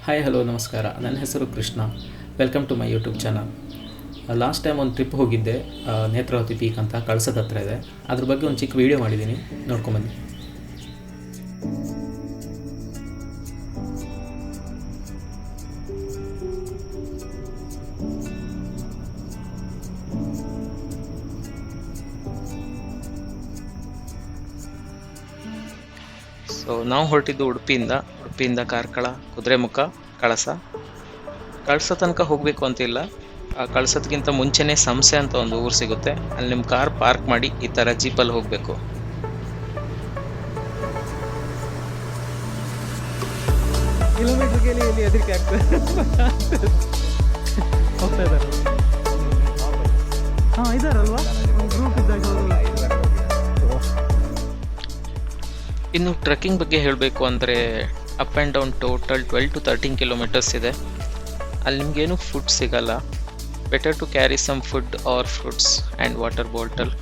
Hi hello ನಮಸ್ಕಾರ. ನನ್ನ ಹೆಸರು Krishna. Welcome to my YouTube channel. Last time ಒಂದು ಟ್ರಿಪ್ ಹೋಗಿದ್ದೆ, ನೇತ್ರಾವತಿ ಪೀಕ್ ಅಂತ ಕಳಸದ ಹತ್ರ ಇದೆ. ಅದ್ರ ಬಗ್ಗೆ ಒಂದು ಚಿಕ್ಕ ವೀಡಿಯೋ ಮಾಡಿದ್ದೀನಿ, ನೋಡ್ಕೊಂಬನ್ನಿ. ಸೊ ನಾವು ಹೊರಟಿದ್ದು ಉಡುಪಿಯಿಂದ ಕಾರ್ಕಳ, ಕುದುರೆಮುಖ, ಕಳಸ ತನಕ ಹೋಗಬೇಕು ಅಂತಿಲ್ಲ. ಕಳಸದ್ಗಿಂತ ಮುಂಚೆನೇ ಸಂಸೆ ಅಂತ ಒಂದು ಊರು ಸಿಗುತ್ತೆ. ಅಲ್ಲಿ ನಿಮ್ಮ ಕಾರ್ ಪಾರ್ಕ್ ಮಾಡಿ ಈ ಥರ ಜೀಪಲ್ಲಿ ಹೋಗಬೇಕು. ಇನ್ನು ಟ್ರೆಕ್ಕಿಂಗ್ ಬಗ್ಗೆ ಹೇಳಬೇಕು ಅಂದರೆ up and down total 12 to 13 kilometres ಇದೆ. ಅಲ್ಲಿ ನಿಮಗೇನು ಫುಡ್ ಸಿಗಲ್ಲ. Better to carry some food or fruits and water bottle.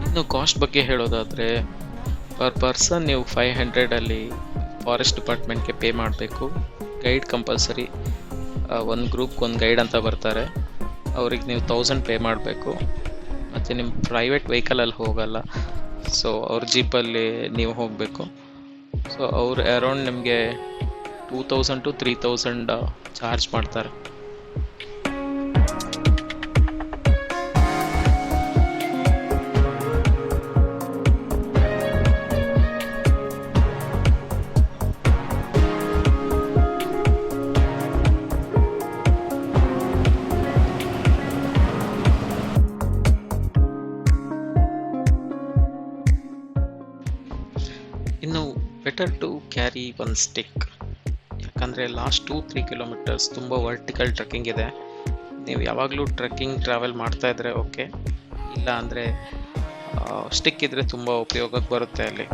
ಇನ್ನು ಕಾಸ್ಟ್ ಬಗ್ಗೆ ಹೇಳೋದಾದರೆ ಪರ್ ಪರ್ಸನ್ ನೀವು 500 ಫಾರೆಸ್ಟ್ ಡಿಪಾರ್ಟ್ಮೆಂಟ್ಗೆ ಪೇ ಮಾಡಬೇಕು. Guide compulsory. ಒಂದು ಗ್ರೂಪ್ಗೆ ಒಂದು ಗೈಡ್ ಅಂತ ಬರ್ತಾರೆ, ಅವ್ರಿಗೆ ನೀವು 1000 ಪೇ ಮಾಡಬೇಕು. ಮತ್ತು ನಿಮ್ಮ ಪ್ರೈವೇಟ್ ವೆಹಿಕಲಲ್ಲಿ ಹೋಗಲ್ಲ, ಸೊ ಅವ್ರ ಜೀಪಲ್ಲಿ ನೀವು ಹೋಗಬೇಕು. ಸೊ ಅವ್ರು ಅರೌಂಡ್ ನಿಮಗೆ 2000 to 3000 ಚಾರ್ಜ್ ಮಾಡ್ತಾರೆ. ಇನ್ನು better to carry one stick, ಯಾಕಂದರೆ ಲಾಸ್ಟ್ 2-3 ಕಿಲೋಮೀಟರ್ಸ್ ತುಂಬ ವರ್ಟಿಕಲ್ ಟ್ರೆಕ್ಕಿಂಗ್ ಇದೆ. ನೀವು ಯಾವಾಗಲೂ ಟ್ರೆಕ್ಕಿಂಗ್ ಟ್ರಾವೆಲ್ ಮಾಡ್ತಾ ಇದ್ದರೆ ಓಕೆ, ಇಲ್ಲ ಅಂದರೆ ಸ್ಟಿಕ್ ಇದ್ದರೆ ತುಂಬ ಉಪಯೋಗಕ್ಕೆ ಬರುತ್ತೆ ಅಲ್ಲಿ.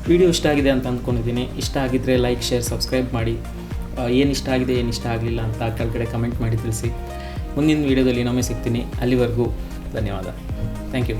ವಿಡಿಯೋ ಇಷ್ಟ ಆಗಿದೆ ಅಂತ ಅಂದ್ಕೊಂಡಿದ್ದೀನಿ. ಇಷ್ಟ ಆಗಿದ್ದರೆ ಲೈಕ್, ಶೇರ್, ಸಬ್ಸ್ಕ್ರೈಬ್ ಮಾಡಿ. ಏನು ಇಷ್ಟ ಆಗಿದೆ, ಏನು ಇಷ್ಟ ಆಗಲಿಲ್ಲ ಅಂತ ಕೆಳಗಡೆ ಕಮೆಂಟ್ ಮಾಡಿ ತಿಳಿಸಿ. ಮುಂದಿನ ವೀಡಿಯೋದಲ್ಲಿ ಇನ್ನೊಮ್ಮೆ ಸಿಗ್ತೀನಿ. ಅಲ್ಲಿವರೆಗೂ ಧನ್ಯವಾದ. Thank you.